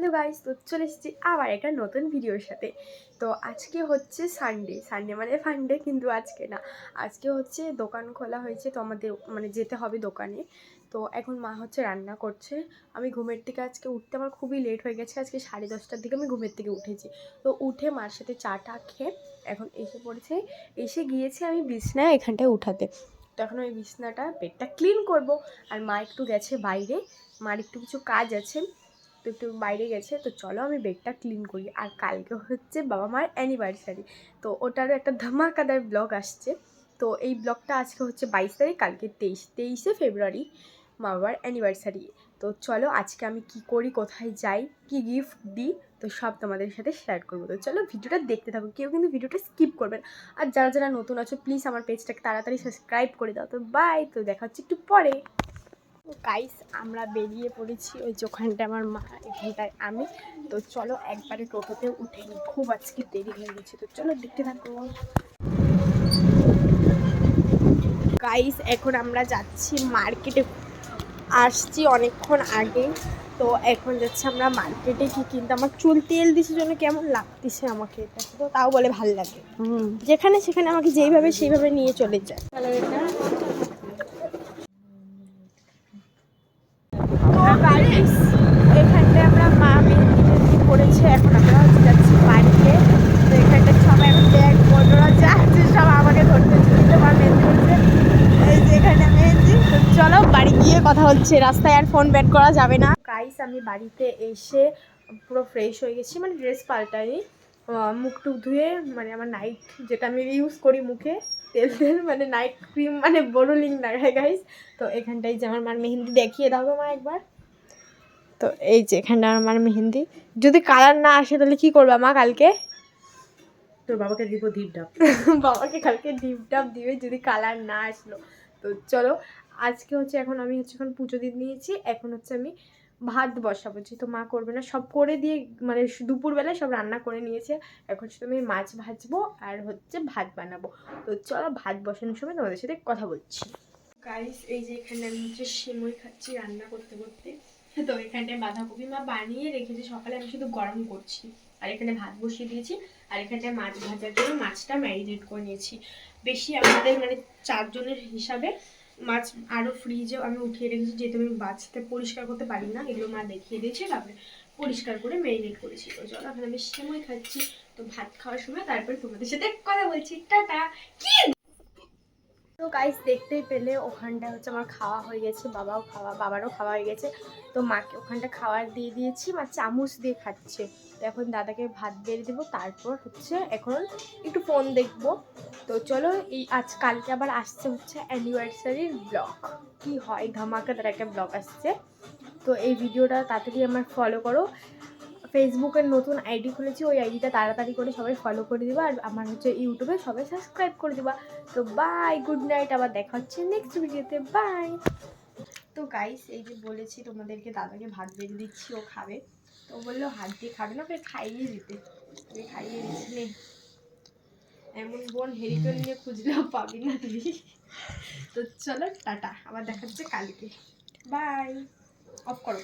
Hello guys, তো চলে এসেছি আবার একটা নতুন ভিডিওর সাথে। তো আজকে হচ্ছে সানডে মানে ফান্ডে, কিন্তু আজকে না, আজকে হচ্ছে দোকান খোলা হয়েছে, তো আমাদের মানে যেতে হবে দোকানে। তো এখন মা হচ্ছে রান্না করছে। আমি ঘুমের থেকে আজকে উঠতে আমার খুবই লেট হয়ে গেছে, আজকে 10:30টার দিকে আমি ঘুমের থেকে উঠেছি। তো উঠে মার সাথে চা টা খেয়ে এখন এসে পড়েছে, এসে গিয়েছে আমি বিছনায় এখানটায় উঠাতে। তো এখন ওই বিছনাটা বেডটা ক্লিন করব। আর মা একটু গেছে বাইরে, মার একটু কিছু কাজ আছে, তো একটু বাইরে গেছে। তো চলো আমি বেডটা ক্লিন করি। আর কালকে হচ্ছে বাবা মার অ্যানিভার্সারি, তো ওটারও একটা ধামাকাদার ব্লগ আসছে। তো এই ব্লগটা আজকে হচ্ছে 22 তারিখ, কালকে 23শে ফেব্রুয়ারি মা বাবার অ্যানিভার্সারি। তো চলো আজকে আমি কি করি, কোথায় যাই, কি গিফট দিই, তো সব তোমাদের সাথে শেয়ার করবো। তো চলো ভিডিওটা দেখতে থাকো, কেউ কিন্তু ভিডিওটা স্কিপ করবেন। আর যারা যারা নতুন আছো প্লিজ আমার পেজটাকে তাড়াতাড়ি সাবস্ক্রাইব করে দাও। তো বাই, তো দেখা হচ্ছে একটু পরে। গাইস আমরা বেরিয়ে পড়েছি, ওই যে ওখানটা আমার মা, এখানটায় আমি। তো চলো একবারে টোটোতে উঠে নিই, খুব আজকে দেরি হয়ে গেছে। তো চলো দেখতে থাকো। গাইস এখন আমরা যাচ্ছি মার্কেটে, আসছি অনেকক্ষণ আগে। তো এখন যাচ্ছি আমরা মার্কেটে। কি কিনতে, আমার চুল তেল দিছে জন্য কেমন লাগতেছে আমাকে এটা, তো তাও বলে ভাল লাগে। যেখানে সেখানে আমাকে যেইভাবে সেইভাবে নিয়ে চলে যায়। তো গাইস এখানটায় আমরা মা মেহেন্দি করেছে, এখন আমরা যাচ্ছি বাড়িতে। তো এখানটায় সবাই এখন ব্যাগ বড়রা যা আছে সব আমাকে ধরতে চলছে, মা মেহেন্দি করছে, এই যে এখানে মেহেন্দি। তো চলো বাড়ি গিয়ে কথা হচ্ছে, রাস্তায় আর ফোন ব্যাট করা যাবে না। গাইস আমি বাড়িতে এসে পুরো ফ্রেশ হয়ে গেছি, মানে ড্রেস পাল্টাইনি, মুখ টুক ধুয়ে, মানে আমার নাইট যেটা আমি ইউজ করি মুখে তেল মানে নাইট ক্রিম, মানে বোরোলিং লাগাই গাইস। তো এখানটায় যে আমার মার মেহেন্দি দেখিয়ে দাও মা একবার। তো এই যে এখানটা আমার মেহেন্দি, যদি কালার না আসে তাহলে কি করবা মা কালকে? তোর বাবাকে দিব ডিপ ডাব। বাবাকে কালকে ডিপ ডাব দিবে যদি কালার না আসলো। তো চলো আজকে হচ্ছে, এখন আমি হচ্ছে এখন পুজো দিয়ে নিয়েছি, এখন হচ্ছে আমি ভাত বসাবো, যেহেতু মা করবে না, সব করে দিয়ে মানে দুপুরবেলায় সব রান্না করে নিয়েছে। এখন শুধু আমি মাছ ভাজবো আর হচ্ছে ভাত বানাবো। তো চলো ভাত বসানোর সময় তোমাদের সাথে কথা বলছি। গাইস এই যে এখানে আমি হচ্ছে সিমই খাচ্ছি রান্না করতে করতে। তো এখানটায় বাঁধাকপি মা বানিয়ে রেখেছে সকালে, আমি শুধু গরম করছি। আর এখানে ভাত বসিয়ে দিয়েছি, আর এখানটায় মাছ ভাজার জন্য মাছটা ম্যারিনেট করে নিয়েছি। বেশি আমাদের মানে 4 জনের হিসাবে মাছ আরও ফ্রিজেও আমি উঠিয়ে রেখেছি, যেহেতু আমি বাঁচতে পরিষ্কার করতে পারি না, এগুলো মা দেখিয়ে দিয়েছে, তারপরে পরিষ্কার করে ম্যারিনেট করেছি। তো চলো এখন আমি সিমই খাচ্ছি। তো ভাত খাওয়ার সময় তারপরে তোমাদের সাথে কথা বলছি, টাটা। কি তো গাইস দেখতেই পেলে ওখানটা হচ্ছে আমার খাওয়া হয়ে গেছে, বাবারও খাওয়া হয়ে গেছে। তো মাকে ওখানটা খাবার দিয়ে দিয়েছি, মা চামচ দিয়ে খাচ্ছে। তো এখন দাদাকে ভাত বেড়ে দেবো, তারপর হচ্ছে এখন একটু ফোন দেখবো। তো চলো এই কালকে আবার আসছে হচ্ছে অ্যানিভার্সারির ব্লগ, কি হয় ধামাকাদার একটা ব্লগ আসছে। তো এই ভিডিওটা তাড়াতাড়ি আমার ফলো করো। ফেসবুকের নতুন আইডি খুলেছি, ওই আইডিটা তাড়াতাড়ি করে সবাই ফলো করে দিবা, আর আমার হচ্ছে ইউটিউবে সবাই সাবস্ক্রাইব করে দিবা। তো বাই, গুড নাইট, আবার দেখা হচ্ছে নেক্সট ভিডিওতে, বাই। তো গাইস এই যে বলেছি তোমাদেরকে দাদাকে ভাত বেড়ে দিচ্ছি, ও খাবে। তো বললো হাত দিয়ে খাবে না, ওকে খাইয়ে দিতে, ওকে খাইয়ে দিচ্ছি নে। এমন বোন হেরিকেল নিয়ে খুঁজলেও পাবি না তুই। তো চলো টাটা, আবার দেখা হচ্ছে কালকে, বাই। অফ করো।